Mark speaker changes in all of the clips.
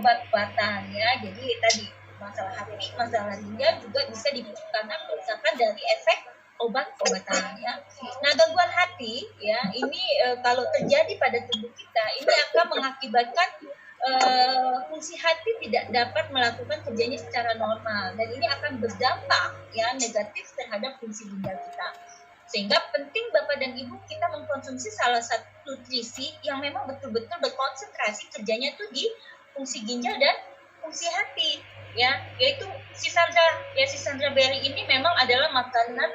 Speaker 1: obat-obatan ya. Jadi tadi masalah hati, masalah ginjal juga bisa karena kerusakan dari efek obat-obatan ya. Nah, gangguan hati ya ini kalau terjadi pada tubuh kita ini akan mengakibatkan fungsi hati tidak dapat melakukan kerjanya secara normal dan ini akan berdampak ya negatif terhadap fungsi ginjal kita. Sehingga penting Bapak dan Ibu kita mengkonsumsi salah satu nutrisi yang memang betul-betul berkonsentrasi kerjanya tuh di fungsi ginjal dan fungsi hati ya, yaitu Sisandra berry ini memang adalah makanan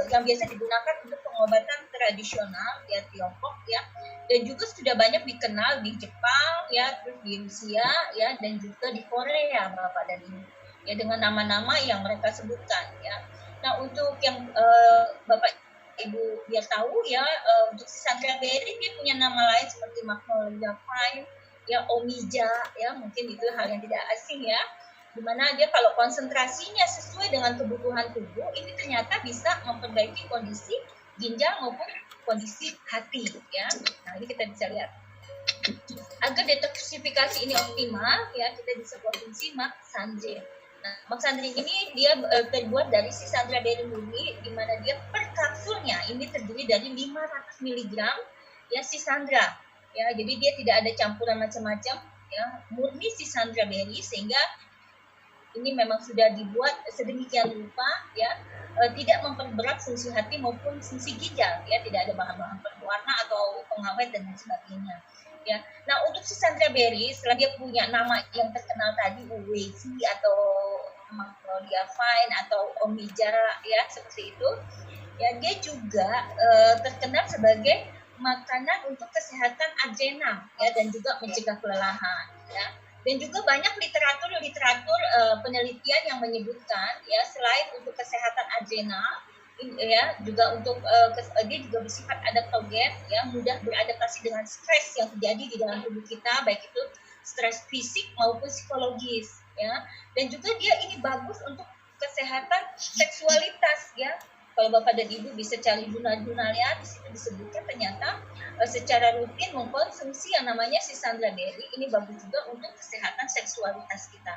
Speaker 1: yang biasa digunakan untuk pengobatan tradisional ya Tiongkok ya, dan juga sudah banyak dikenal di Jepang ya, terus di Rusia ya, dan juga di Korea Bapak dan Ibu ya dengan nama-nama yang mereka sebutkan ya. Nah, untuk yang Bapak Ibu biar tahu ya, untuk Sisandra berry dia punya nama lain seperti Magnolia Vine ya, Omija ya, mungkin itu hal yang tidak asing ya, dimana dia kalau konsentrasinya sesuai dengan kebutuhan tubuh ini ternyata bisa memperbaiki kondisi ginjal maupun kondisi hati ya. Nah, ini kita bisa lihat agar detoksifikasi ini optimal ya, kita bisa konsumsi Maxandrin. Nah, Maxandrin ini dia terbuat dari Sisandra berry murni, di mana dia per kapsulnya ini terdiri dari 500 mg ya Sisandra ya, jadi dia tidak ada campuran macam-macam ya, murni Sisandra berry, sehingga ini memang sudah dibuat sedemikian rupa ya, tidak memperberat fungsi hati maupun fungsi ginjal ya, tidak ada bahan-bahan pewarna atau pengawet dan lain sebagainya ya. Nah, untuk Sisandra berry setelah dia punya nama yang terkenal tadi Uwezi atau Magnolia Vine atau Omija ya seperti itu ya, dia juga terkenal sebagai makanan untuk kesehatan adrenal ya, dan juga mencegah kelelahan ya. Dan juga banyak literatur penelitian yang menyebutkan ya, selain untuk kesehatan adrenal ya, juga untuk dia juga bersifat adaptogen ya, mudah beradaptasi dengan stres yang terjadi di dalam tubuh kita, baik itu stres fisik maupun psikologis ya. Dan juga dia ini bagus untuk kesehatan seksualitas ya. Kalau Bapak dan Ibu bisa cari jurnal-jurnalnya, di situ disebutkan ternyata secara rutin mengkonsumsi yang namanya Sisandra berry ini bagus juga untuk kesehatan seksualitas kita.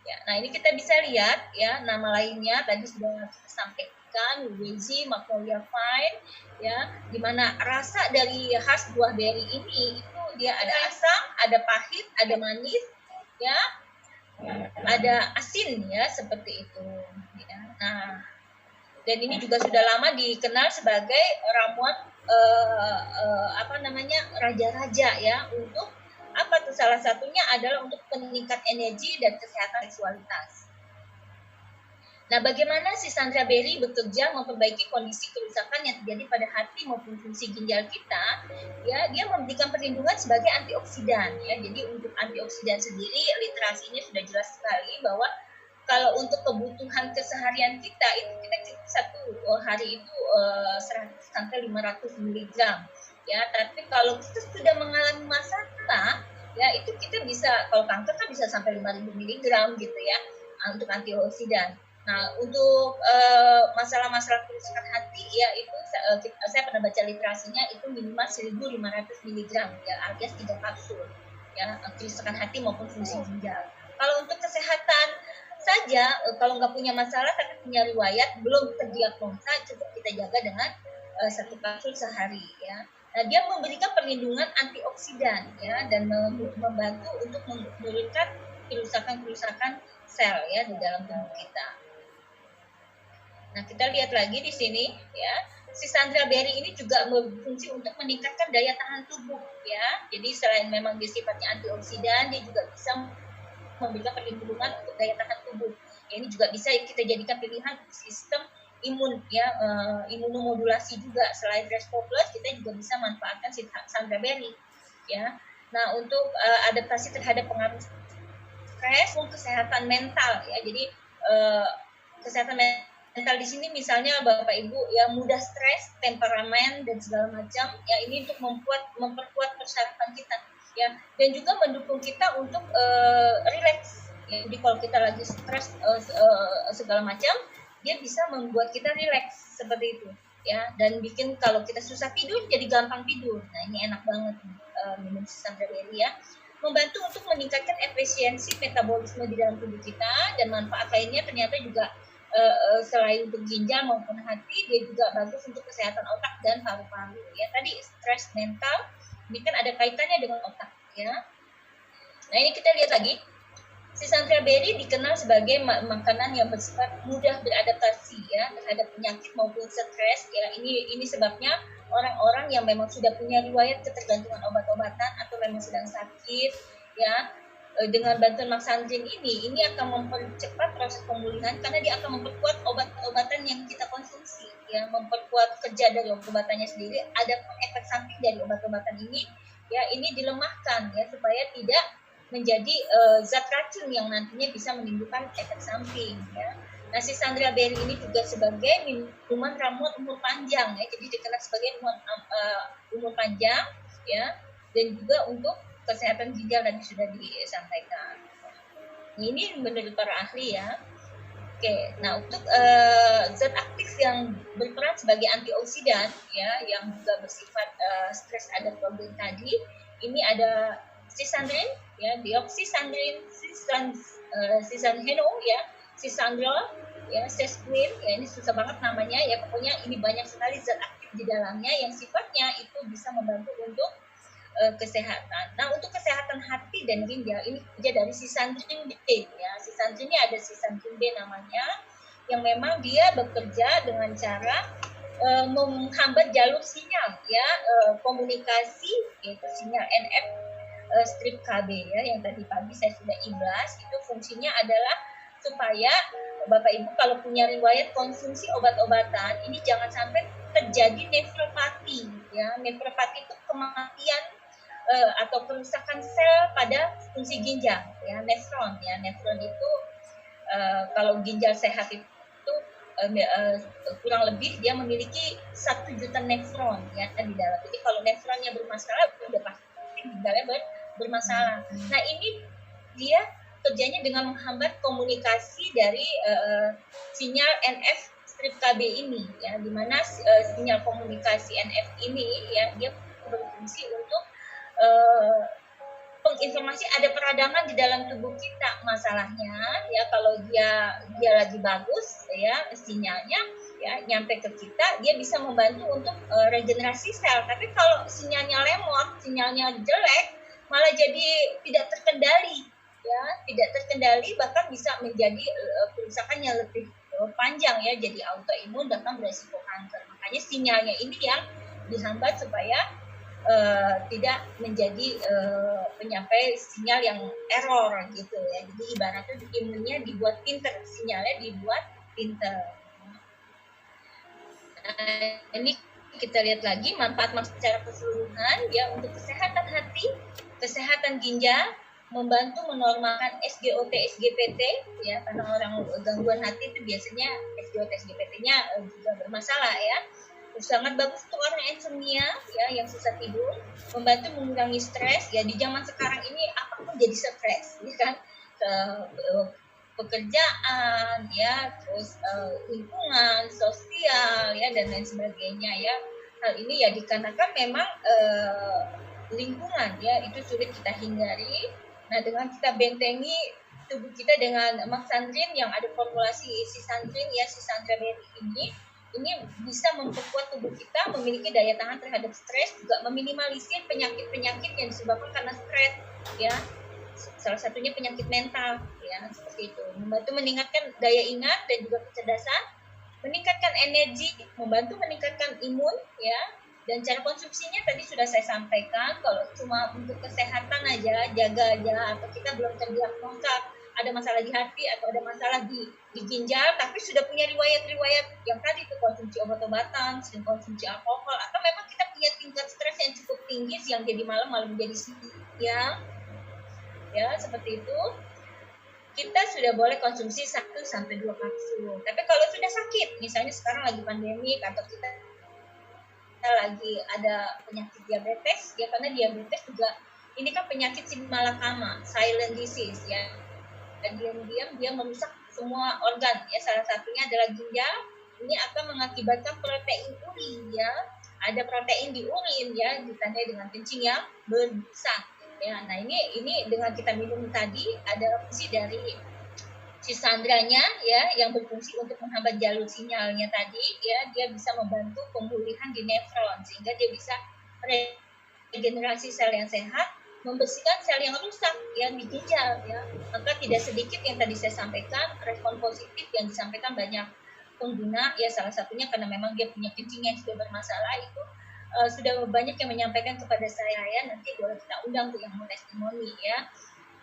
Speaker 1: Ya, nah ini kita bisa lihat ya, nama lainnya tadi sudah kita sampaikan, Uwezi, Magnolia Vine ya, dimana rasa dari khas buah berry ini itu dia ada asam, ada pahit, ada manis ya, ada asin ya, seperti itu ya. Nah, dan ini juga sudah lama dikenal sebagai ramuan raja-raja ya, untuk apa tuh, salah satunya adalah untuk peningkat energi dan kesehatan seksualitas. Nah, bagaimana Sisandra berry bekerja memperbaiki kondisi kerusakan yang terjadi pada hati maupun fungsi ginjal kita ya, dia memberikan perlindungan sebagai antioksidan ya. Jadi untuk antioksidan sendiri literasinya sudah jelas sekali bahwa kalau untuk kebutuhan keseharian kita itu kita cukup satu hari itu 100 sampai 500 mg ya. Tapi kalau kita sudah mengalami masalah ya, itu kita bisa, kalau kanker kan bisa sampai 5.000 mg gitu ya untuk antioksidan. Nah, untuk masalah-masalah kerusakan hati ya, itu saya pernah baca literasinya itu minimal 1.500 mg ya, alias 3 kapsul ya, kerusakan hati maupun fungsi ginjal. Kalau untuk kesehatan saja, kalau nggak punya masalah tapi punya riwayat belum terdiagnosa, cukup kita jaga dengan 1 kapsul sehari ya. Nah, dia memberikan perlindungan antioksidan ya, dan membantu untuk menurunkan kerusakan sel ya di dalam tubuh kita. Nah, kita lihat lagi di sini ya, Sisandra berry ini juga berfungsi untuk meningkatkan daya tahan tubuh ya. Jadi selain memang dia sifatnya antioksidan, dia juga bisa memberikan perlindungan untuk daya tahan tubuh. Ya, ini juga bisa kita jadikan pilihan sistem imun ya, imunomodulasi juga. Selain Respo Plus, kita juga bisa manfaatkan Sisandra berry ya. Nah, untuk adaptasi terhadap pengaruh stres, kesehatan mental ya. Jadi kesehatan mental di sini misalnya Bapak Ibu ya, mudah stres, temperamen dan segala macam ya, ini untuk memperkuat persyaratan kita ya, dan juga mendukung kita untuk relax ya. Jadi kalau kita lagi stres segala macam, dia bisa membuat kita relax seperti itu ya, dan bikin kalau kita susah tidur jadi gampang tidur. Nah, ini enak banget minum Sisandra berry ya. membantu untuk meningkatkan efisiensi metabolisme di dalam tubuh kita, dan manfaat lainnya ternyata juga selain untuk ginjal maupun hati, dia juga bagus untuk kesehatan otak dan paru-paru. Ya, tadi stres mental ini kan ada kaitannya dengan otak, ya. Nah, ini kita lihat lagi. Si Sandra Berry dikenal sebagai makanan yang bersifat mudah beradaptasi ya terhadap penyakit maupun stres ya. Ini sebabnya orang-orang yang memang sudah punya riwayat ketergantungan obat-obatan atau memang sedang sakit ya, dengan bantuan Maksandrin ini akan mempercepat proses pemulihan karena dia akan memperkuat obat-obatan yang kita konsumsi ya, memperkuat kerja dari obat-obatannya sendiri. Adapun efek samping dari obat-obatan ini ya, ini dilemahkan ya supaya tidak menjadi zat racun yang nantinya bisa menimbulkan efek samping ya. Nah, si Sandra Berry ini juga sebagai minuman ramuan umur panjang ya, jadi dikenal sebagai umur panjang ya, dan juga untuk kesehatan ginjal tadi sudah disampaikan. Ini menurut para ahli ya. Oke, nah untuk zat aktif yang berperan sebagai antioksidan ya, yang juga bersifat stres adaptogen tadi, ini ada sisandrin ya, dioksisandrin, sisanheno ya, sisandrol ya, sesquin ya, ini susah banget namanya ya, pokoknya ini banyak sekali zat aktif di dalamnya yang sifatnya itu bisa membantu untuk kesehatan. Nah, untuk kesehatan hati dan ginjal ini kerja dari sisandrin B ya. Sisandrin ini ada sisandrin B namanya, yang memang dia bekerja dengan cara menghambat jalur sinyal ya, komunikasi yaitu sinyal NF strip KB ya, yang tadi pagi saya sudah iblas. Itu fungsinya adalah supaya Bapak Ibu kalau punya riwayat konsumsi obat-obatan ini jangan sampai terjadi nefropati ya. Nefropati itu kematian atau kerusakan sel pada fungsi ginjal ya, nefron ya. Nefron itu kalau ginjal sehat itu kurang lebih dia memiliki 1 juta nefron ya di dalam. Jadi kalau nefronnya bermasalah udah pasti ginjalnya bermasalah. Nah, ini dia kerjanya dengan menghambat komunikasi dari sinyal NF strip KB ini ya, di mana sinyal komunikasi NF ini ya, dia berfungsi untuk penginformasi ada peradangan di dalam tubuh kita. Masalahnya ya, kalau dia lagi bagus ya sinyalnya ya nyampe ke kita, dia bisa membantu untuk regenerasi sel. Tapi kalau sinyalnya lemot, sinyalnya jelek, malah jadi tidak terkendali ya, tidak terkendali, bahkan bisa menjadi kerusakan yang lebih panjang ya, jadi autoimun bahkan beresiko kanker. Makanya sinyalnya ini yang dihambat supaya tidak menjadi penyampai sinyal yang error gitu ya. Jadi ibaratnya imunnya dibuat pinter, sinyalnya dibuat pinter. Nah, ini kita lihat lagi manfaat secara keseluruhan ya, untuk kesehatan hati, kesehatan ginjal, membantu menormalkan SGOT, SGPT ya, karena orang gangguan hati itu biasanya SGOT, SGPT-nya juga bermasalah ya. Sangat bagus untuk orang insomnia ya, yang susah tidur, membantu mengurangi stres ya. Di zaman sekarang ini apapun jadi stres ya kan, pekerjaan ya, terus lingkungan sosial ya, dan lain sebagainya ya. Hal ini ya dikarenakan memang lingkungan ya itu sulit kita hindari. Nah, dengan kita bentengi tubuh kita dengan Maksandrin yang ada formulasi sisandrin ya, si Sandra Berry ini bisa memperkuat tubuh kita memiliki daya tahan terhadap stres, juga meminimalisir penyakit-penyakit yang disebabkan karena stres ya. Salah satunya penyakit mental ya, seperti itu. Membantu meningkatkan daya ingat dan juga kecerdasan, meningkatkan energi, membantu meningkatkan imun ya. Dan cara konsumsinya tadi sudah saya sampaikan. Kalau cuma untuk kesehatan aja, jaga aja, atau kita belum terdiagnosa ada masalah di hati atau ada masalah di ginjal, tapi sudah punya riwayat-riwayat yang tadi itu konsumsi obat-obatan, sering konsumsi alkohol, atau memang kita punya tingkat stres yang cukup tinggi, yang jadi malam menjadi siang ya, seperti itu, kita sudah boleh konsumsi 1-2 kapsul. Tapi kalau sudah sakit, misalnya sekarang lagi pandemi atau kita lagi ada penyakit diabetes ya, karena diabetes juga ini kan penyakit malakama, silent disease ya, dan diam-diam dia merusak semua organ ya, salah satunya adalah ginjal. Ini akan mengakibatkan protein urin ya, ada protein di urin ya, ditandai dengan kencing yang berbusa Ya, nah ini dengan kita minum tadi ada fungsi dari si sandranya ya yang berfungsi untuk menghambat jalur sinyalnya tadi ya, dia bisa membantu pemulihan di nefron sehingga dia bisa regenerasi sel yang sehat, membersihkan sel yang rusak yang di ginjal ya. Maka tidak sedikit yang tadi saya sampaikan respon positif yang disampaikan banyak pengguna ya, salah satunya karena memang dia punya kencing yang sudah bermasalah itu sudah banyak yang menyampaikan kepada saya ya, nanti boleh kita undang tuh yang mau testimoni ya.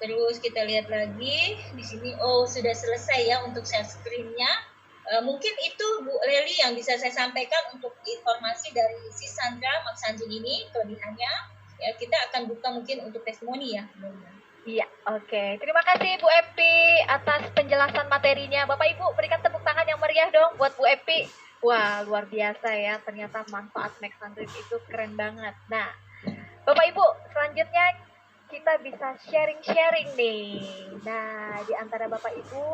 Speaker 1: Terus kita lihat lagi di sini, oh sudah selesai ya untuk share screen-nya. Mungkin itu Bu Leli yang bisa saya sampaikan untuk informasi dari si Sandra Maksandin ini kelebihannya. Ya kita akan buka mungkin untuk testimoni ya.
Speaker 2: Iya, oke. Terima kasih Bu Epi atas penjelasan materinya. Bapak Ibu berikan tepuk tangan yang meriah dong buat Bu Epi. Wah, luar biasa ya. Ternyata manfaat Maxandrin itu keren banget. Nah, Bapak Ibu, selanjutnya kita bisa sharing-sharing nih. Nah, di antara Bapak Ibu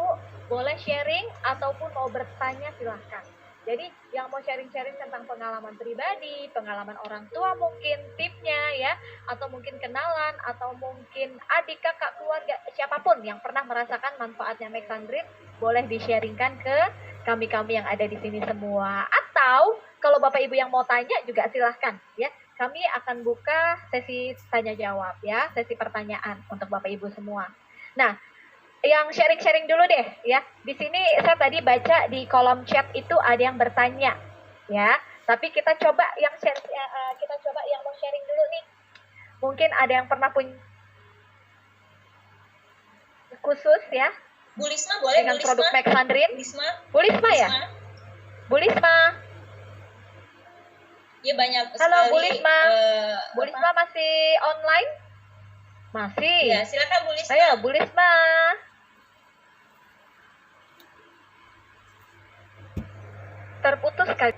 Speaker 2: boleh sharing ataupun mau bertanya silahkan. Jadi yang mau sharing-sharing tentang pengalaman pribadi, pengalaman orang tua mungkin, tipnya ya, atau mungkin kenalan, atau mungkin adik, kakak, keluarga, siapapun yang pernah merasakan manfaatnya Maxandrin, boleh di-sharingkan ke kami-kami yang ada di sini semua. Atau kalau Bapak Ibu yang mau tanya juga silahkan ya. Kami akan buka sesi tanya jawab ya, sesi pertanyaan untuk Bapak Ibu semua. Nah, yang sharing-sharing dulu deh ya. Di sini saya tadi baca di kolom chat itu ada yang bertanya ya. Tapi kita coba yang mau sharing dulu nih. Mungkin ada yang pernah punya khusus ya.
Speaker 1: Bu Lisma boleh
Speaker 2: dengan
Speaker 1: Bu
Speaker 2: produk Maxandrin.
Speaker 1: Bu
Speaker 2: Lisma ya? Bu Lisma.
Speaker 1: Ya banyak sekali.
Speaker 2: Halo Bu Lisma. Bu Lisma masih online? Masih.
Speaker 1: Ya, silakan Bu Lisma.
Speaker 2: Ayo Bu Lisma. Terputus kali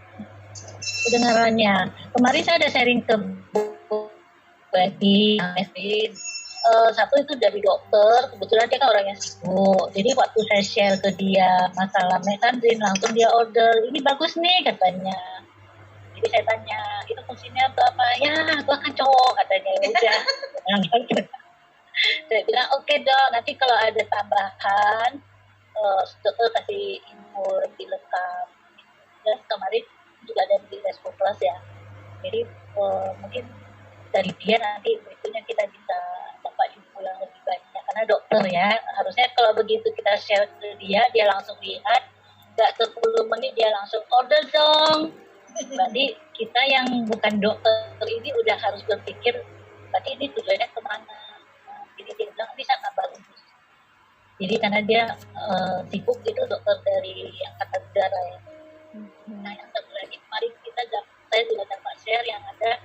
Speaker 3: kedengarannya. Kemarin saya ada sharing ke Bu Betty, satu itu dari dokter, kebetulan dia kan orangnya sibuk. Jadi waktu saya share ke dia masalah Maxandrin, langsung dia order, ini bagus nih katanya. Jadi saya tanya, itu fungsinya apa? Ya, gua kan cowok katanya. Udah. Saya bilang, oke dong, nanti kalau ada tambahan, dokter kasih info lebih lengkap. Dan kemarin juga ada di Resco Plus ya. Jadi mungkin dari dia nanti berikutnya kita bisa dapat info yang lebih banyak. Karena dokter ya, harusnya kalau begitu kita share ke dia, dia langsung lihat. Gak 10 menit dia langsung order dong. Berarti kita yang bukan dokter ini udah harus berpikir, berarti ini tujuannya kemana. Jadi dia bilang, ini sangat bagus. Jadi karena dia sibuk itu dokter dari Angkatan Udara ya. Nah yang satu lagi kemarin saya sudah dapat share yang ada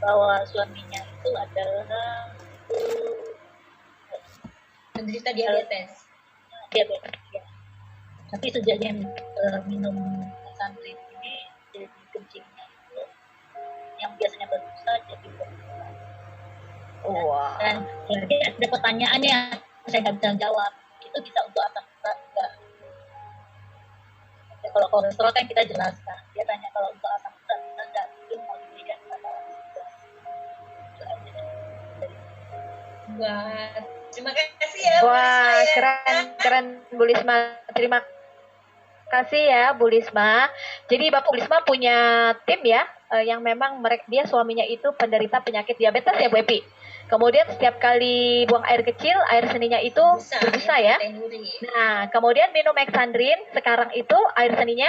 Speaker 3: bahwa suaminya itu adalah
Speaker 1: menderita diabetes.
Speaker 3: Diabetes ya. Tapi sejak dia minum Maxandrin ini, jadi kencingnya itu yang biasanya berbusa jadi berbusa.
Speaker 2: Wow.
Speaker 3: Dan dia ada pertanyaannya saya nggak bisa jawab. Itu bisa untuk apa enggak? Ya, kalau kolesterol kan kita jelaskan. Dia tanya kalau untuk asam urat enggak, itu mau diberikan pada
Speaker 1: Wah, terima kasih ya.
Speaker 2: Wah, keren Bu Lisma. Terima kasih ya Bu Lisma. Jadi Bapak Bu Lisma punya tim ya, yang memang dia suaminya itu penderita penyakit diabetes ya Bu Epi. Kemudian setiap kali buang air kecil, air seninya itu berbusa ya. Nah, kemudian minum Maxandrin, sekarang itu air seninya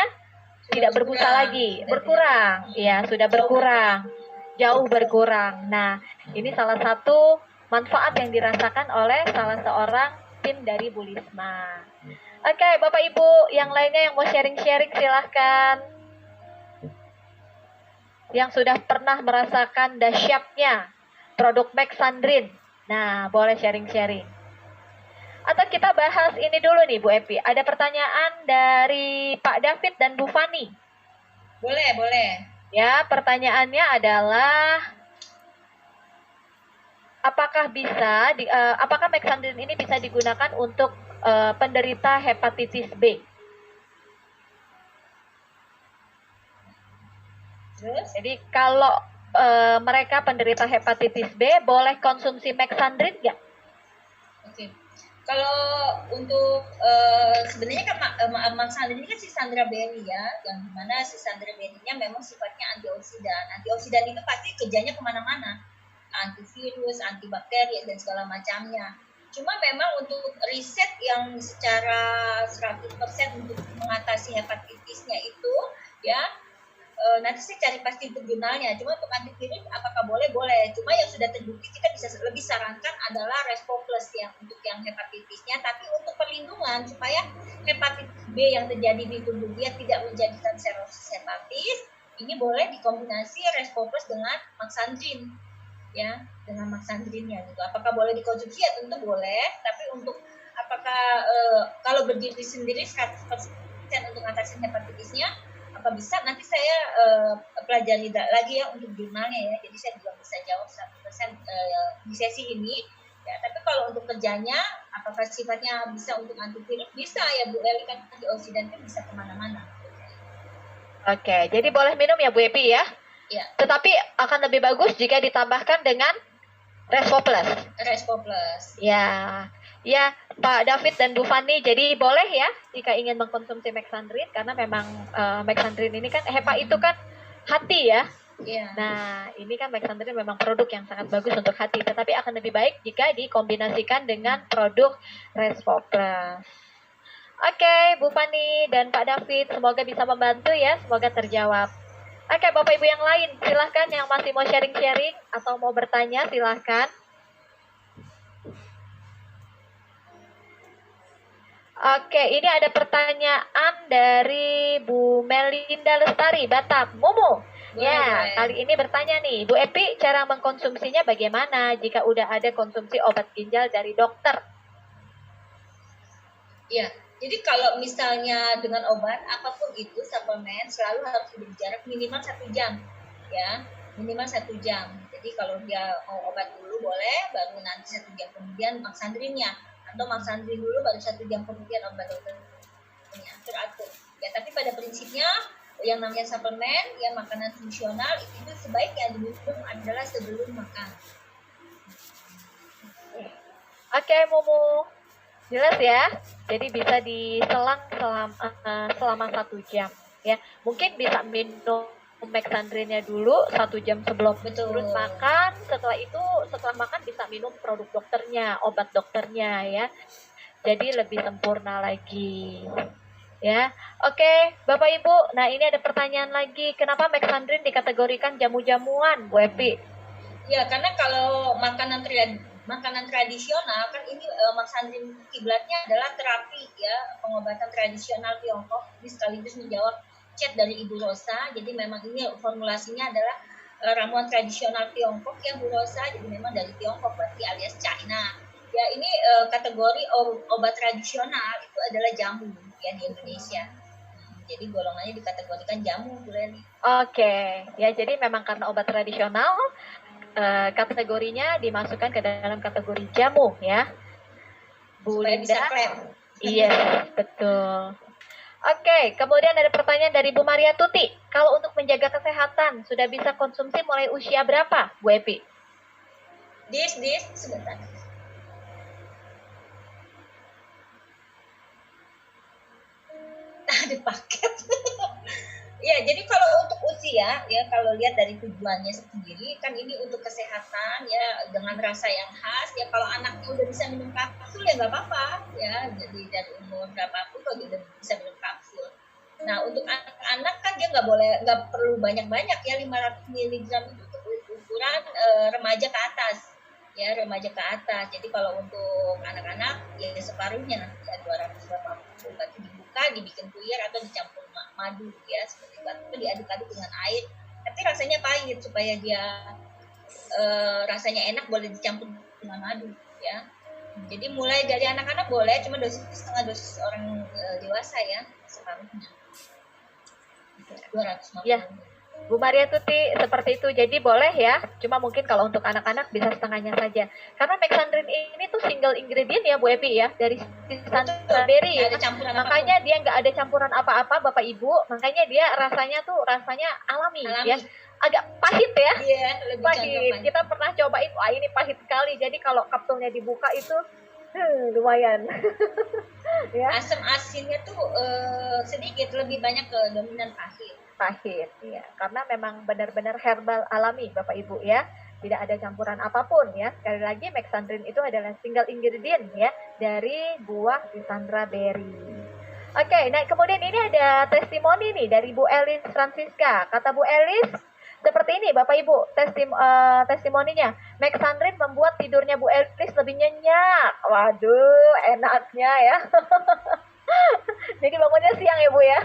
Speaker 2: tidak berbusa lagi, berkurang. Ya, sudah berkurang. Jauh berkurang. Nah, ini salah satu manfaat yang dirasakan oleh salah seorang tim dari Bu Lisma. Oke, Bapak Ibu, yang lainnya yang mau sharing-sharing silahkan. Yang sudah pernah merasakan dahsyatnya produk Maxandrin. Nah, boleh sharing-sharing. Atau kita bahas ini dulu nih Bu Epi. Ada pertanyaan dari Pak David dan Bu Fani.
Speaker 1: Boleh.
Speaker 2: Ya, pertanyaannya adalah apakah Maxandrin ini bisa digunakan untuk penderita hepatitis B?
Speaker 1: Terus?
Speaker 2: Jadi kalau mereka penderita hepatitis B boleh konsumsi Mexandrin nggak?
Speaker 1: Oke. Kalau untuk sebenarnya kan Maxandrin ini kan si Sandra Berry ya, yang dimana si Sandra Berry-nya memang sifatnya antioksidan. Antioksidan itu pasti kerjanya kemana-mana, antivirus, antibakteri dan segala macamnya. Cuma memang untuk riset yang secara 100% untuk mengatasi hepatitisnya itu ya nanti saya cari pasti untuk jurnalnya. Cuma untuk antivirus apakah boleh? Boleh. Cuma yang sudah terbukti kita bisa lebih sarankan adalah Respo Plus yang untuk yang hepatitisnya. Tapi untuk perlindungan supaya hepatitis B yang terjadi di tubuh dia tidak menjadikan serosis hepatis, ini boleh dikombinasi Respo Plus dengan Maxandrin, ya, dengan Maxandrinnya gitu. Apakah boleh dikonsumsi? Ya tentu boleh. Tapi untuk apakah kalau berdiri sendiri 100% untuk atasi hepatitisnya apa bisa, nanti saya pelajari lagi ya untuk jurnalnya ya, jadi saya belum bisa jawab 100% di sesi ini ya. Tapi kalau untuk kerjanya apakah sifatnya bisa untuk antivirus, bisa ya Bu Eli, kan antioksidan itu bisa kemana-mana.
Speaker 2: Oke, jadi boleh minum ya Bu Epi ya?
Speaker 1: Ya.
Speaker 2: Tetapi akan lebih bagus jika ditambahkan dengan Respo Plus.
Speaker 1: Respo Plus.
Speaker 2: Ya, ya Pak David dan Bu Fani, jadi boleh ya jika ingin mengkonsumsi Mexandrin, karena memang Mexandrin ini kan HEPA itu kan hati ya.
Speaker 1: Iya.
Speaker 2: Nah, ini kan Mexandrin memang produk yang sangat bagus untuk hati, tetapi akan lebih baik jika dikombinasikan dengan produk Respo Plus. Oke, Bu Fani dan Pak David, semoga bisa membantu ya, semoga terjawab. Oke, Bapak Ibu yang lain, silahkan yang masih mau sharing-sharing atau mau bertanya, silahkan. Oke, ini ada pertanyaan dari Bu Melinda Lestari, Batam. Mumu, ya, kali ini bertanya nih, Bu Epi, cara mengkonsumsinya bagaimana jika udah ada konsumsi obat ginjal dari dokter?
Speaker 1: Iya, jadi kalau misalnya dengan obat apapun itu suplemen selalu harus berjarak minimal 1 jam, ya, minimal 1 jam. Jadi kalau dia mau obat dulu boleh, baru nanti 1 jam kemudian Maxandrinnya, atau Maxandrin dulu baru 1 jam kemudian obat dokternya, teratur. Ya, tapi pada prinsipnya yang namanya suplemen, ya makanan fungsional itu sebaiknya diminum adalah sebelum makan.
Speaker 2: Oke, Mumu. Jelas ya, jadi bisa diselang selama 1 jam ya. Mungkin bisa minum Mexandrinnya dulu 1 jam sebelum turun makan. Setelah makan bisa minum produk dokternya, obat dokternya ya. Jadi lebih sempurna lagi ya. Oke, Bapak Ibu, nah ini ada pertanyaan lagi, kenapa Mexandrin dikategorikan jamu-jamuan, Bu Epi?
Speaker 1: Ya, karena kalau makanan tradisional kan ini Maxandrin kiblatnya adalah terapi ya, pengobatan tradisional Tiongkok. Ini sekaligus menjawab chat dari Ibu Rosa. Jadi memang ini formulasinya adalah ramuan tradisional Tiongkok ya Bu Rosa. Jadi memang dari Tiongkok berarti alias China. Ya, ini kategori obat tradisional itu adalah jamu ya di Indonesia. Jadi golongannya dikategorikan jamu Bu Leli.
Speaker 2: Oke, ya jadi memang karena obat tradisional kategorinya dimasukkan ke dalam kategori jamu ya, Bu Linda. Iya, betul. Oke, kemudian ada pertanyaan dari Bu Maria Tuti. Kalau untuk menjaga kesehatan sudah bisa konsumsi mulai usia berapa, Bu Epi?
Speaker 1: Sebentar. Ada paket. Ya, jadi kalau untuk usia ya, kalau lihat dari tujuannya sendiri kan ini untuk kesehatan ya, dengan rasa yang khas ya. Kalau anaknya udah bisa minum kapsul ya nggak apa-apa ya, jadi dari umur berapapun kalau dia udah bisa minum kapsul. Nah, untuk anak-anak kan dia nggak perlu banyak-banyak ya, 500 mg itu ukuran remaja ke atas ya, remaja ke atas. Jadi kalau untuk anak-anak ya separuhnya ya 280, berarti dibuka, dibikin puyer atau dicampur madu ya, seperti itu diaduk-aduk dengan air, tapi rasanya pahit supaya dia rasanya enak, boleh dicampur dengan madu ya. Jadi mulai dari anak-anak boleh, cuma setengah dosis orang dewasa ya, separuhnya 250.
Speaker 2: Ya, Bu Maria Tuti, seperti itu. Jadi boleh ya, cuma mungkin kalau untuk anak-anak bisa setengahnya saja. Karena Mexandrin ini tuh single ingredient ya Bu Epi ya, dari Sandra Berry ya. Makanya dia nggak ada campuran apa-apa Bapak Ibu, makanya dia rasanya tuh rasanya alami. Ya. agak pahit ya.
Speaker 1: Iya, lebih
Speaker 2: Pahit.
Speaker 1: condong
Speaker 2: Kita pernah cobain, wah ini pahit sekali. Jadi kalau kapsulnya dibuka itu lumayan. Ya,
Speaker 1: asam asinnya tuh sedikit, lebih banyak ke dominan pahit.
Speaker 2: pahit. Iya, karena memang benar-benar herbal alami Bapak Ibu ya. Tidak ada campuran apapun ya. Sekali lagi Mexandrin itu adalah single ingredient ya dari buah Cassandra berry. Oke, nah kemudian ini ada testimoni nih dari Bu Elis Francisca. Kata Bu Elis seperti ini Bapak Ibu testimoninya. Mexandrin membuat tidurnya Bu Elis lebih nyenyak. Waduh, enaknya ya. Jadi bangunnya siang ya Bu ya.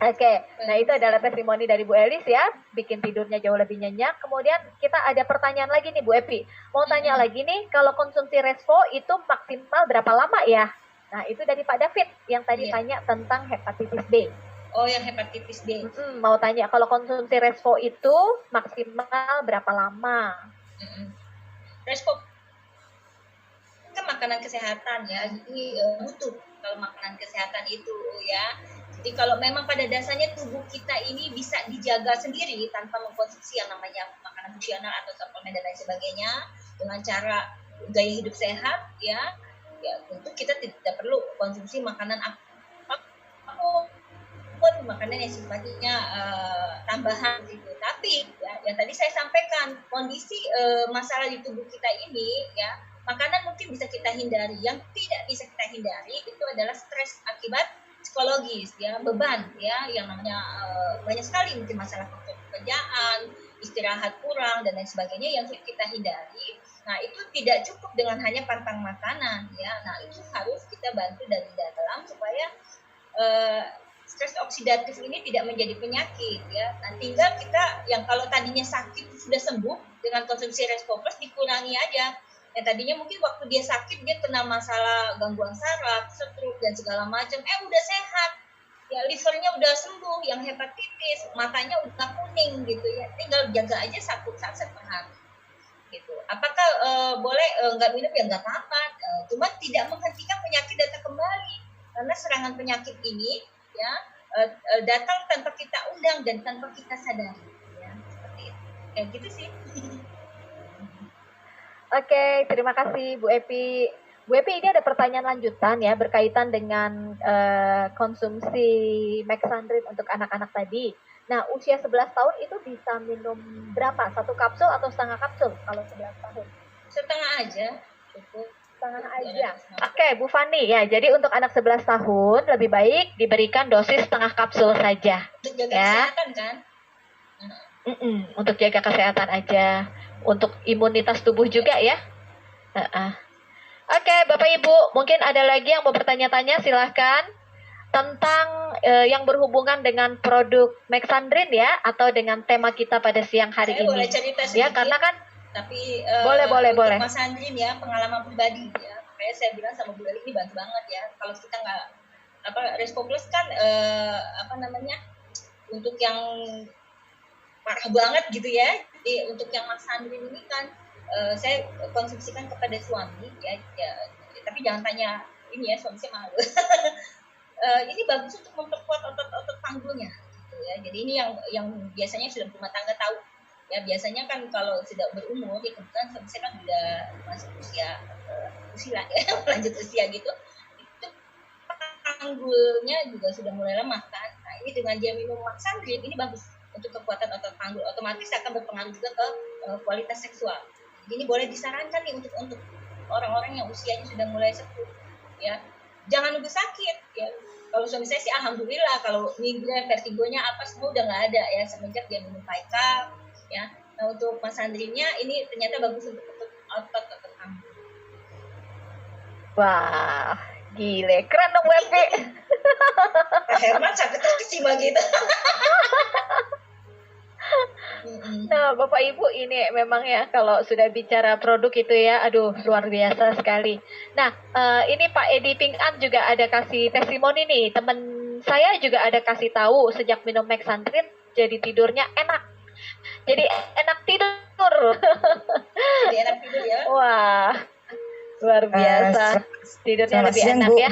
Speaker 2: Oke, nah itu adalah testimoni dari Bu Elis ya, bikin tidurnya jauh lebih nyenyak. Kemudian kita ada pertanyaan lagi nih Bu Epi. Mau tanya lagi nih, kalau konsumsi Resvo itu maksimal berapa lama ya? Nah itu dari Pak David yang tadi tanya tentang hepatitis B.
Speaker 1: Oh, yang hepatitis B.
Speaker 2: Mau tanya, kalau konsumsi Resvo itu maksimal berapa lama?
Speaker 1: Resvo kan makanan kesehatan ya, jadi butuh kalau makanan kesehatan itu ya. Jadi kalau memang pada dasarnya tubuh kita ini bisa dijaga sendiri tanpa mengkonsumsi yang namanya makanan fungsional atau suplemen dan lain sebagainya dengan cara gaya hidup sehat ya tentu kita tidak perlu konsumsi makanan apapun makanan yang sifatnya tambahan gitu. Tapi ya yang tadi saya sampaikan kondisi masalah di tubuh kita ini ya, makanan mungkin bisa kita hindari. Yang tidak bisa kita hindari itu adalah stres akibat psikologis ya, beban ya, yang namanya banyak sekali mungkin masalah pekerjaan, istirahat kurang dan lain sebagainya yang kita hindari. Nah itu tidak cukup dengan hanya pantang makanan ya. Nah itu harus kita bantu dari dalam supaya stres oksidatif ini tidak menjadi penyakit ya. Nah tinggal kita yang kalau tadinya sakit sudah sembuh dengan konsumsi Resvo Plus dikurangi aja. Yang tadinya mungkin waktu dia sakit dia kena masalah gangguan saraf, stroke dan segala macam, udah sehat. Ya livernya udah sembuh, yang hepatitis, matanya udah kuning gitu ya. Tinggal jaga aja 1 saset per hari. Gitu. Apakah boleh nggak minum ya nggak apa-apa. Cuma tidak menghentikan penyakit datang kembali. Karena serangan penyakit ini ya datang tanpa kita undang dan tanpa kita sadari. Ya, seperti itu. Kayak gitu sih.
Speaker 2: Oke, terima kasih Bu Epi. Bu Epi, ini ada pertanyaan lanjutan ya berkaitan dengan konsumsi Mexandrin untuk anak-anak tadi. Nah, usia 11 tahun itu bisa minum berapa? 1 kapsul atau setengah kapsul kalau 11 tahun?
Speaker 1: Setengah aja, cukup.
Speaker 2: Setengah aja. Oke, Bu Fani ya. Jadi untuk anak 11 tahun lebih baik diberikan dosis setengah kapsul saja.
Speaker 1: Untuk jaga
Speaker 2: ya.
Speaker 1: kesehatan kan?
Speaker 2: Untuk jaga kesehatan aja. Untuk imunitas tubuh juga ya. Oke, Bapak Ibu, mungkin ada lagi yang mau bertanya-tanya, silahkan. Tentang yang berhubungan dengan produk Mexandrin ya, atau dengan tema kita pada siang hari
Speaker 1: Saya
Speaker 2: ini.
Speaker 1: boleh cerita sedikit,
Speaker 2: ya, karena kan
Speaker 1: tapi
Speaker 2: boleh.
Speaker 1: Mexandrin ya, pengalaman pribadi ya. Makanya saya bilang sama Bu Eli ini bantu banget ya. Kalau kita nggak Resvo Plus kan untuk yang parah banget gitu ya. Jadi untuk yang Mexandrin ini kan saya konsumsikan kepada suami ya, tapi jangan tanya ini ya, suami saya malu. Ini bagus untuk memperkuat otot-otot panggulnya gitu ya. Jadi ini yang biasanya sudah berumah tangga tahu ya, biasanya kan kalau sudah berumur ya, kebetulan suami saya kan sudah masuk usia ya, lanjut usia gitu, itu panggulnya juga sudah mulai lemah kan. Nah ini dengan dia minum Mexandrin ini bagus untuk kekuatan otot panggul, otomatis akan berpengaruh juga ke kualitas seksual. Jadi ini boleh disarankan nih untuk orang-orang yang usianya sudah mulai sepuh ya. Jangan nunggu sakit ya. Kalau suami saya sih alhamdulillah, kalau migrain, vertigonya apa semua udah nggak ada ya semenjak dia minum Paika ya. Nah untuk Mexandrinnya ini ternyata bagus untuk otot panggul.
Speaker 2: Wah, gile, keren dong Bu Epi.
Speaker 1: Herman sampai terkesima gitu.
Speaker 2: Nah, Bapak Ibu ini memang ya kalau sudah bicara produk itu ya, aduh luar biasa sekali. Nah, ini Pak Edi Pingan juga ada kasih testimoni nih. Temen saya juga ada kasih tahu sejak minum Mexandrin jadi tidurnya enak. Jadi enak tidur.
Speaker 1: Jadi enak tidur ya.
Speaker 2: Wah, luar biasa. Tidurnya lebih
Speaker 4: siang,
Speaker 2: enak
Speaker 4: Bu.
Speaker 2: ya.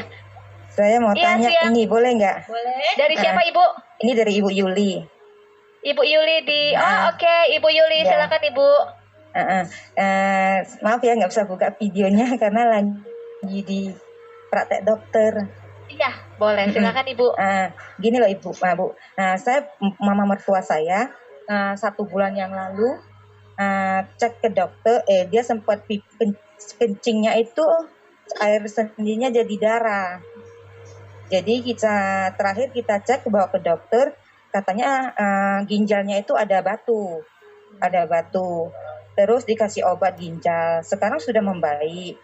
Speaker 4: Saya mau tanya
Speaker 2: siang.
Speaker 4: ini boleh nggak?
Speaker 1: Boleh.
Speaker 2: Dari siapa Ibu?
Speaker 4: Ini dari Ibu Yuli.
Speaker 2: Ibu Yuli di.
Speaker 4: Nah,
Speaker 2: Oke, Ibu Yuli,
Speaker 4: ya.
Speaker 2: silakan Ibu.
Speaker 4: Maaf ya nggak bisa buka videonya karena lagi di praktek dokter.
Speaker 2: Iya, boleh. Silakan Ibu.
Speaker 4: Gini loh Ibu, Bu. Saya mama mertua saya 1 bulan yang lalu cek ke dokter, dia sempat kencingnya itu air sendinya jadi darah. Jadi terakhir kita cek bawa ke dokter, katanya ginjalnya itu ada batu. Terus dikasih obat ginjal. Sekarang sudah membaik.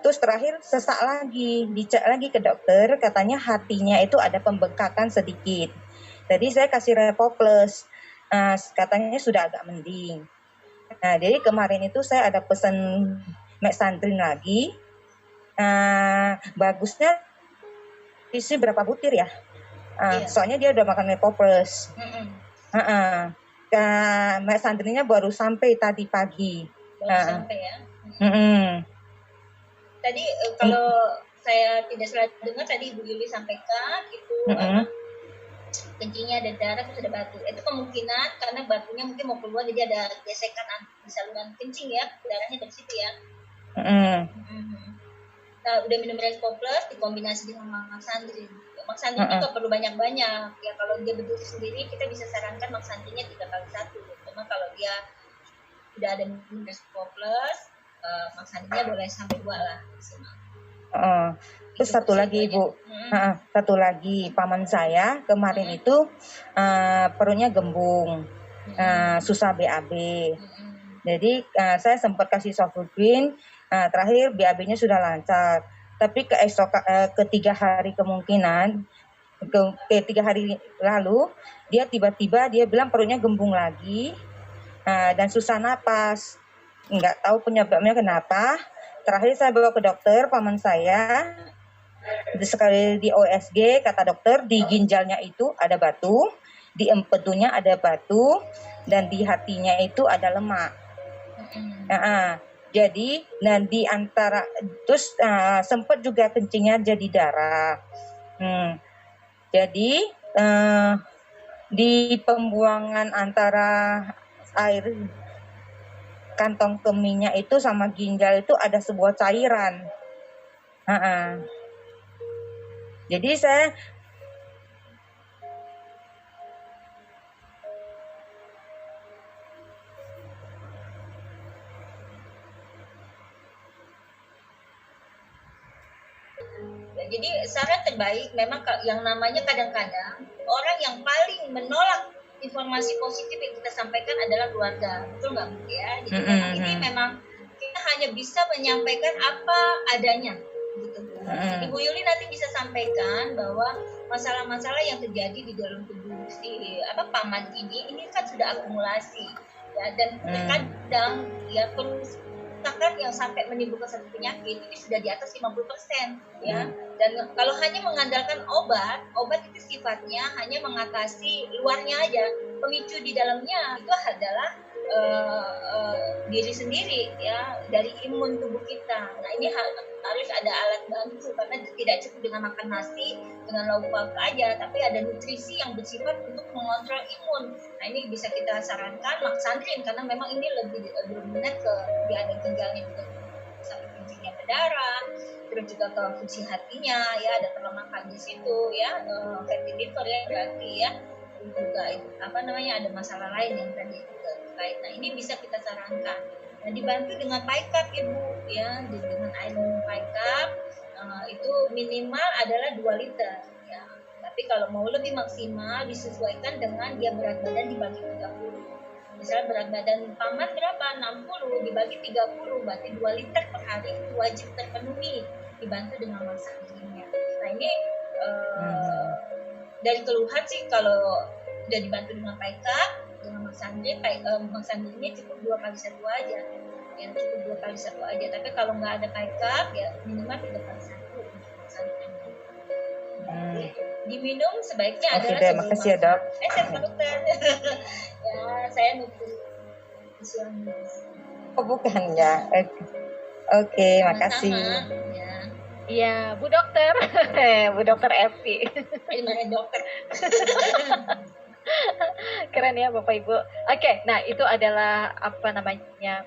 Speaker 4: Terus terakhir sesak lagi, dicek lagi ke dokter, katanya hatinya itu ada pembengkakan sedikit. Jadi saya kasih Repoplus, katanya sudah agak mending. Nah, jadi kemarin itu saya ada pesan Mexandrin lagi. Bagusnya isi berapa butir ya?
Speaker 1: Iya.
Speaker 4: Soalnya dia udah makan Repoplus. Mexandrinnya baru sampai tadi pagi.
Speaker 1: Sampai ya. Tadi kalau saya tidak salah dengar tadi Ibu Yuli sampaikan itu kencingnya ada darah terus ada batu. Itu kemungkinan karena batunya mungkin mau keluar jadi ada gesekan di saluran kencing ya, darahnya dari situ ya. Nah, udah minum Repoplus dikombinasi dengan Maxandrin. Maxandrin juga perlu banyak-banyak. Ya kalau dia berdiri sendiri kita bisa sarankan Maxandrinnya 3x1. Cuma kalau dia udah ada minum Repoplus, Maxandrinnya boleh sampai 2 lah maksimal.
Speaker 4: Terus satu lagi Ibu, satu lagi paman saya kemarin itu perutnya gembung, susah BAB. Jadi saya sempat kasih Sofulgin, terakhir BAB-nya sudah lancar. Tapi ketiga hari kemungkinan, ke 3 hari lalu dia tiba-tiba dia bilang perutnya gembung lagi dan susah napas. Nggak tahu penyebabnya kenapa. Terakhir saya bawa ke dokter, paman saya sekali di OSG, kata dokter di ginjalnya itu ada batu, di empedunya ada batu, dan di hatinya itu ada lemak. Jadi dan di antara terus sempat juga kencingnya jadi darah. Jadi di pembuangan antara air kantong kemihnya itu sama ginjal itu ada sebuah cairan. Jadi saya
Speaker 1: jadi saran terbaik memang yang namanya kadang-kadang orang yang paling menolak informasi positif yang kita sampaikan adalah keluarga, betul nggak Bu ya? Jadi ini memang kita hanya bisa menyampaikan apa adanya, gitu Bu. Ibu Yuli nanti bisa sampaikan bahwa masalah-masalah yang terjadi di dalam tubuh si paman ini kan sudah akumulasi, ya, dan terkadang ya kerusakan yang sampai menimbulkan satu penyakit ini sudah di atas 50%, ya. Dan kalau hanya mengandalkan obat itu sifatnya hanya mengatasi luarnya aja, pemicu di dalamnya itu adalah diri sendiri ya, dari imun tubuh kita. Nah ini harus ada alat bantu karena tidak cukup dengan makan nasi dengan lauk pauk aja, tapi ada nutrisi yang bersifat untuk mengontrol imun. Nah ini bisa kita sarankan Maxandrin karena memang ini lebih dominan ke dia ada ginjalnya juga sampai kencingnya berdarah, terus juga ke fungsi hatinya ya ada perlemakan di situ ya, fatty liver ya berarti ya, juga ada masalah lain yang tadi terkait. Nah ini bisa kita sarankan. Nah dibantu dengan PICAP Ibu ya, dengan air minum PICAP itu minimal adalah 2 liter ya. Tapi kalau mau lebih maksimal disesuaikan dengan dia berat badan dibagi 30. Misalnya berat badan paman berapa? 60 dibagi 30 berarti 2 liter per hari itu wajib terpenuhi, dibantu dengan Maxandrinnya. Nah ini dari keluhan sih kalau udah dibantu dengan PICAP dengan Maxandrinnya cukup 2x1 aja ya, cukup 2x1 aja. Tapi kalau nggak ada PICAP ya minimal 3x1 untuk Maxandrinnya. Diminum sebaiknya adalah sebelum
Speaker 4: makasih ya Dok.
Speaker 1: Sama dokter. Ya saya nunggu suami.
Speaker 4: Oh bukan ya. Oke, makasih.
Speaker 1: Ya.
Speaker 2: Iya, Bu Dokter. Bu Dokter Epi.
Speaker 1: Gimana dokter?
Speaker 2: Keren ya Bapak Ibu. Oke, nah itu adalah apa namanya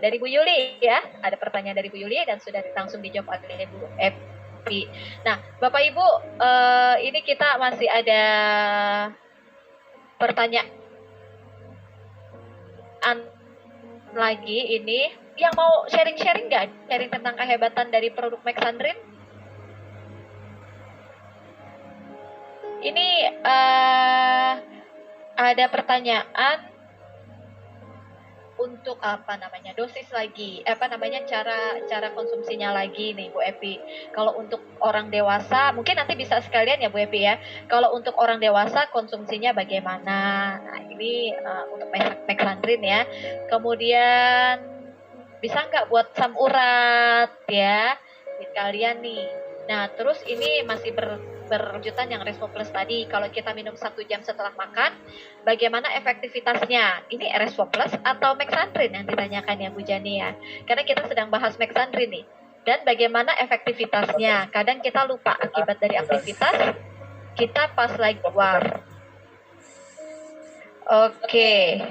Speaker 2: dari Bu Yuli ya. Ada pertanyaan dari Bu Yuli dan sudah langsung dijawab oleh Bu Epi. Nah, Bapak Ibu, ini kita masih ada pertanyaan lagi ini. Yang mau sharing-sharing nggak? Sharing tentang kehebatan dari produk Maxandrin? Ini ada pertanyaan untuk apa namanya dosis lagi, apa namanya cara konsumsinya lagi nih Bu Epi. Kalau untuk orang dewasa, mungkin nanti bisa sekalian ya Bu Epi ya. Kalau untuk orang dewasa konsumsinya bagaimana? Nah ini untuk Maxandrin ya. Kemudian bisa nggak buat asam urat ya di kalian nih. Nah terus ini masih berlanjutan yang Respo Plus tadi. Kalau kita minum 1 jam setelah makan, bagaimana efektivitasnya? Ini Respo Plus atau Maxandrin yang ditanyakan ya Bu Jani ya. Karena kita sedang bahas Maxandrin nih. Dan bagaimana efektivitasnya? Kadang kita lupa akibat dari aktivitas kita pas lagi keluar. Oke.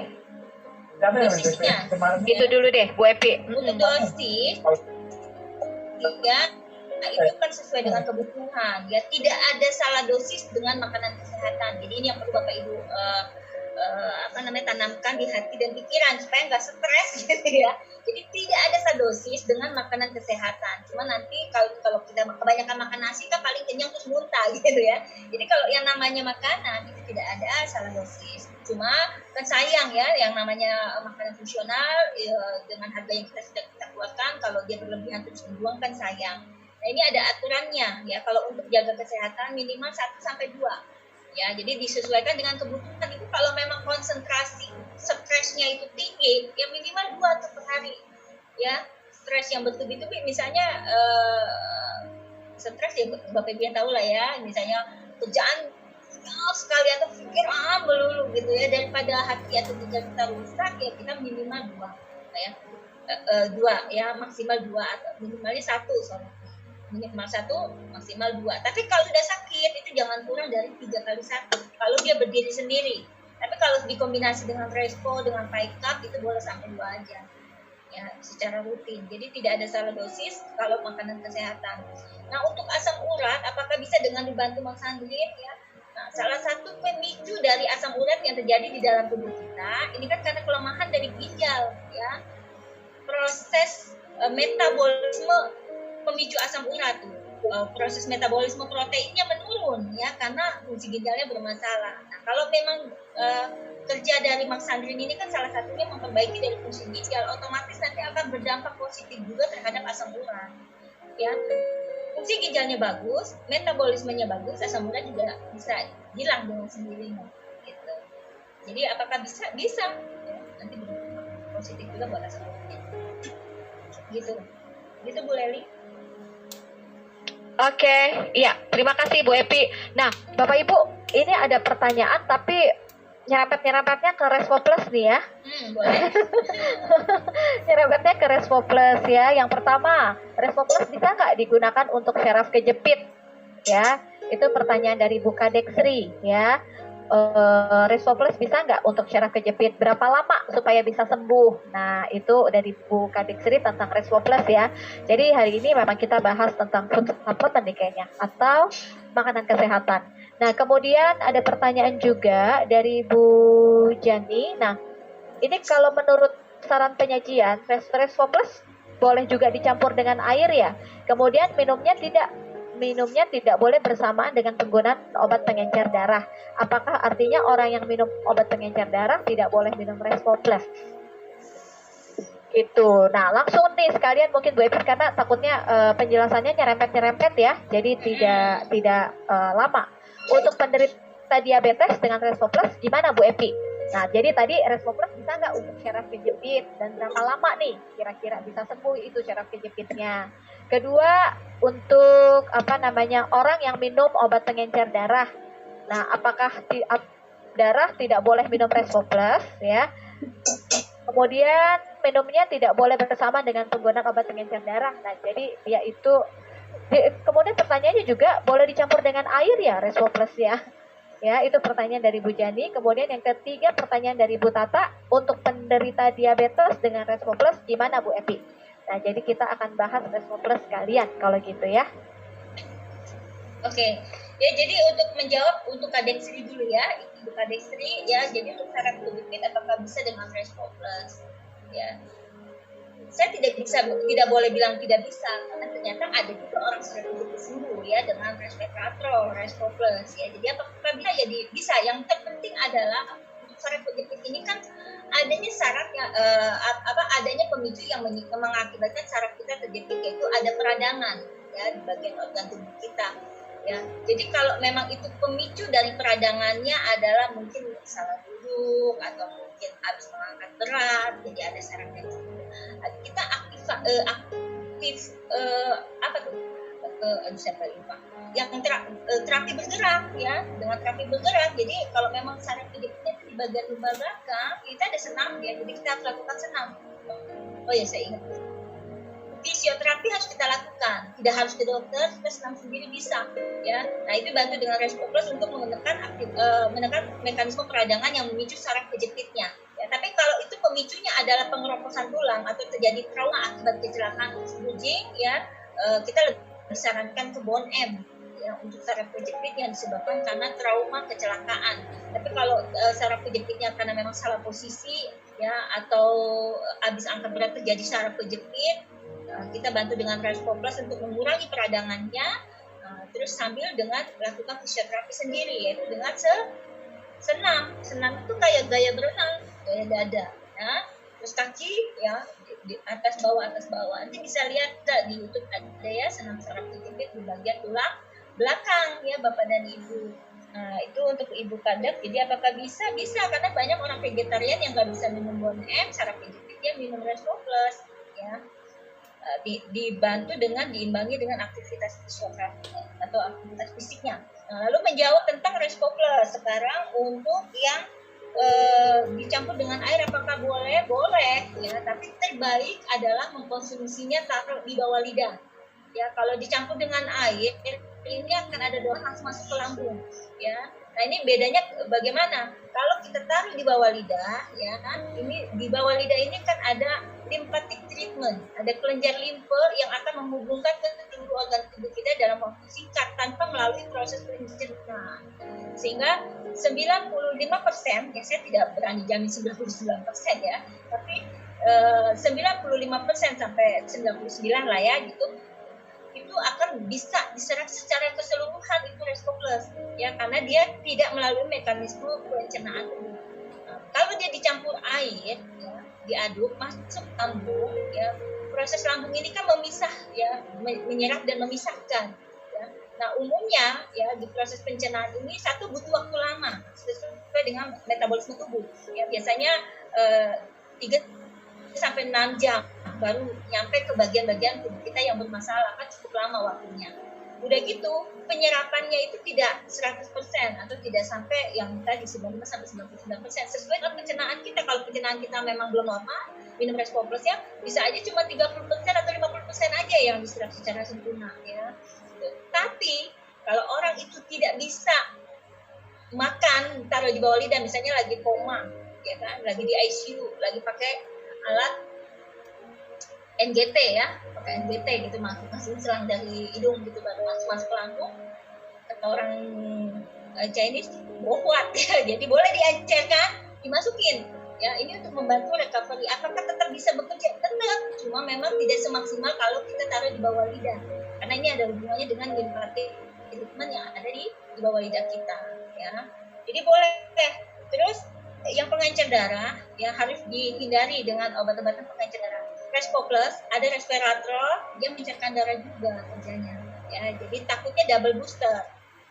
Speaker 1: Dosisnya.
Speaker 2: Itu dulu deh Bu Epi.
Speaker 1: Untuk dosis, ya, nah itu kan sesuai dengan kebutuhan. Ya, tidak ada salah dosis dengan makanan kesehatan. Jadi ini yang perlu Bapak Ibu tanamkan di hati dan pikiran supaya nggak stres gitu ya. Jadi tidak ada salah dosis dengan makanan kesehatan. Cuma nanti kalau kita kebanyakan makan nasi kan paling kenyang terus muntah gitu ya. Jadi kalau yang namanya makanan itu tidak ada salah dosis. Cuma kan sayang ya yang namanya makanan fungsional dengan harga yang kita keluarkan, kalau dia berlebihan terus dibuang kan sayang. Nah ini ada aturannya ya, kalau untuk jaga kesehatan minimal 1-2 ya, jadi disesuaikan dengan kebutuhan. Itu kalau memang konsentrasi stresnya itu tinggi ya minimal 2 per hari ya. Stres yang bertubi-tubi misalnya stres ya Bapak Ibu yang tahu lah ya, misalnya kerjaan sekali atau pikiran melulu gitu ya, daripada hati atau pikiran kita rusak ya kita minimal 2 ya, 2 ya, maksimal 2 atau minimalnya 1 minimal 1 maksimal 2. Tapi kalau sudah sakit itu jangan kurang dari 3 kali 1 kalau dia berdiri sendiri. Tapi kalau dikombinasi dengan Respo dengan Paikap itu boleh sampai 2 aja ya secara rutin. Jadi tidak ada salah dosis kalau makanan kesehatan. Nah untuk asam urat apakah bisa dengan dibantu Maxandrin ya? Nah, salah satu pemicu dari asam urat yang terjadi di dalam tubuh kita ini kan karena kelemahan dari ginjal ya. Proses metabolisme pemicu asam urat tuh. Proses metabolisme proteinnya menurun ya karena fungsi ginjalnya bermasalah. Nah, kalau memang kerja dari Maxandrin ini kan salah satunya memperbaiki dari fungsi ginjal, otomatis nanti akan berdampak positif juga terhadap asam urat. Ya. Fungsi ginjalnya bagus, metabolismenya bagus, asam urat juga bisa hilang dengan sendirinya. Gitu. Jadi apakah bisa? Bisa. Ya, nanti positif juga buat asam uratnya. Gitu. Gitu Bu Leli.
Speaker 2: Oke, iya. Terima kasih Bu Epi. Nah, Bapak Ibu, ini ada pertanyaan tapi nyerempetnya ke Respo Plus nih ya.
Speaker 1: Boleh.
Speaker 2: Nyerempetnya ke Respo Plus ya. Yang pertama, Respo Plus bisa nggak digunakan untuk syaraf kejepit? Ya, itu pertanyaan dari Bu Kadexri ya. Respo Plus bisa nggak untuk syaraf kejepit? Berapa lama supaya bisa sembuh? Nah, itu dari Bu Kadexri tentang Respo Plus ya. Jadi hari ini memang kita bahas tentang food supplement nih kayaknya, atau makanan kesehatan. Nah, kemudian ada pertanyaan juga dari Bu Jani. Nah, ini kalau menurut saran penyajian, Respo Plus boleh juga dicampur dengan air ya. Kemudian minumnya tidak boleh bersamaan dengan penggunaan obat pengencer darah. Apakah artinya orang yang minum obat pengencer darah tidak boleh minum Respo Plus? Itu. Nah, langsung nih sekalian mungkin Bu Epi karena takutnya penjelasannya nyerempet ya. Jadi tidak lama. Untuk penderita diabetes dengan Respo Plus gimana Bu Epi? Nah, jadi tadi Respo Plus bisa nggak untuk syaraf kejepit dan berapa lama nih kira-kira bisa sembuh itu syaraf kejepitnya? Kedua, untuk orang yang minum obat pengencer darah. Nah, apakah darah tidak boleh minum Respo Plus ya? Kemudian minumnya tidak boleh bersama dengan penggunaan obat pengencer darah. Nah, jadi yaitu kemudian pertanyaannya juga boleh dicampur dengan air ya Respo Plus ya? Ya, itu pertanyaan dari Bu Jani. Kemudian yang ketiga pertanyaan dari Bu Tata, untuk penderita diabetes dengan Respo Plus gimana Bu Epi? Nah, jadi kita akan bahas Respo Plus sekalian kalau gitu ya.
Speaker 1: Oke, ya jadi untuk menjawab untuk Kadek Sri dulu ya, Ibu Kadek Sri ya, jadi untuk syarat kejepit apakah bisa dengan Respo Plus? Ya, saya tidak boleh bilang tidak bisa, karena ternyata ada juga orang sudah sembuh ya dengan resveratrol, Respo Plus ya. Jadi apakah bisa? Jadi bisa. Yang terpenting adalah untuk syarat kejepit ini kan adanya syaratnya adanya pemicu yang mengakibatkan saraf kita terjepit, yaitu ada peradangan ya di bagian organ tubuh kita. Ya, jadi kalau memang itu pemicu dari peradangannya adalah mungkin salah duduk atau mungkin habis mengangkat berat, jadi ada saraf yang kita aktif apa tuh? Saya lupa. Yang terapi bergerak ya, dengan terapi bergerak. Jadi kalau memang saraf kejepitnya di bagian lumbar belakang, kita ada senam ya, jadi kita harus lakukan senam. Oh ya, saya ingat. Fisioterapi harus kita lakukan, tidak harus ke dokter, kita senam sendiri bisa ya. Nah, itu bantu dengan Respo Plus untuk menekan mekanisme peradangan yang memicu saraf kejepitnya ya. Tapi kalau itu pemicunya adalah pengeroposan tulang atau terjadi trauma akibat kecelakaan bulging ya, kita lebih disarankan ke bone M ya, untuk saraf kejepit yang disebabkan karena trauma kecelakaan. Tapi kalau saraf kejepitnya karena memang salah posisi ya, atau habis angkat berat terjadi saraf kejepit, kita bantu dengan Respo Plus untuk mengurangi peradangannya, terus sambil dengan melakukan fisioterapi sendiri, yaitu dengan senam. Senam itu kayak gaya berenang, gaya dada, ya. Terus kaki ya di atas bawah. Nanti bisa lihat di YouTube ada ya senam saraf kejepit di bagian tulang belakang ya Bapak dan Ibu. Nah, itu untuk Ibu Kadek. Jadi apakah bisa? Bisa, karena banyak orang vegetarian yang nggak bisa minum bone M, saraf kejepitnya minum Respo Plus ya. Dibantu dengan diimbangi dengan aktivitas fisioterapi atau aktivitas fisiknya. Nah, lalu menjawab tentang Respo Plus sekarang untuk yang dicampur dengan air apakah boleh? Boleh ya, tapi terbaik adalah mengkonsumsinya taruh di bawah lidah. Ya, kalau dicampur dengan air ini akan ada dorongan langsung masuk ke lambung ya. Nah, ini bedanya bagaimana? Kalau kita taruh di bawah lidah, ya kan? Ini di bawah lidah ini kan ada lymphatic treatment, ada kelenjar limfe yang akan menghubungkan ke seluruh organ tubuh kita dalam waktu singkat tanpa melalui proses pencernaan. Sehingga 95%, ya saya tidak berani jamin 99% ya, tapi 95% sampai 99 lah ya gitu, itu akan bisa diserap secara keseluruhan itu Respo Plus ya, karena dia tidak melalui mekanisme pencernaan tubuh. Nah, kalau dia dicampur air ya, diaduk masuk lambung ya, proses lambung ini kan memisah ya, menyerap dan memisahkan ya. Nah, umumnya ya di proses pencernaan ini satu butuh waktu lama sesuai dengan metabolisme tubuh ya, biasanya 3-6 jam baru nyampe ke bagian-bagian tubuh kita yang bermasalah, kan cukup lama waktunya. Udah gitu, penyerapannya itu tidak 100% atau tidak sampai yang tadi 95-99% sesuai dengan pencernaan kita. Kalau pencernaan kita memang belum normal, minum Respo Plus ya bisa aja cuma 30% atau 50% aja yang diserap secara sempurna ya. Tapi kalau orang itu tidak bisa makan, taruh di bawah lidah, misalnya lagi koma, ya kan, lagi di ICU, lagi pakai alat NGT ya, pakai NGT gitu, masuk selang dari hidung gitu baru masuk ke lambung. Kata orang Chinese, bohwat ya, jadi boleh diencerkan, dimasukin. Ya, ini untuk membantu recovery. Apakah tetap bisa bekerja? Tetap, cuma memang tidak semaksimal kalau kita taruh di bawah lidah. Karena ini ada hubungannya dengan lymphatic treatment yang ada di bawah lidah kita. Ya, jadi boleh. Terus yang pengencer darah ya harus dihindari dengan obat-obatan pengencer darah. Respo Plus ada resveratrol, dia mencerkan darah juga kerjanya. Ya, jadi takutnya double booster.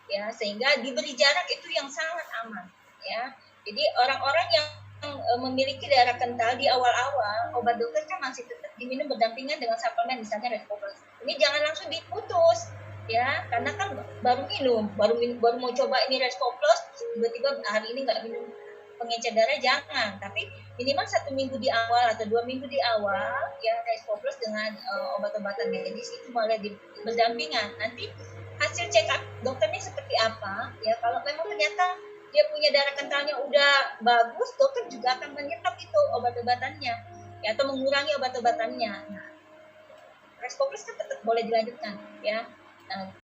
Speaker 1: Ya, sehingga diberi jarak itu yang sangat aman. Ya, jadi orang-orang yang memiliki darah kental di awal-awal, obat dokter kan masih tetap diminum berdampingan dengan suplemen, misalnya Respo Plus. Ini jangan langsung diputus, ya, karena kan baru mau coba ini Respo Plus, tiba-tiba hari ini nggak minum pengencer darah, jangan. Tapi minimal 1 minggu di awal atau 2 minggu di awal, ya Respo Plus dengan obat-obatan medis itu boleh berdampingan. Nanti hasil check up dokternya seperti apa ya. Kalau memang ternyata dia punya darah kentalnya udah bagus, dokter juga akan menyetop itu obat-obatannya ya, atau mengurangi obat-obatannya. Nah, Rexpoplas kan tetap boleh dilanjutkan ya. Nah,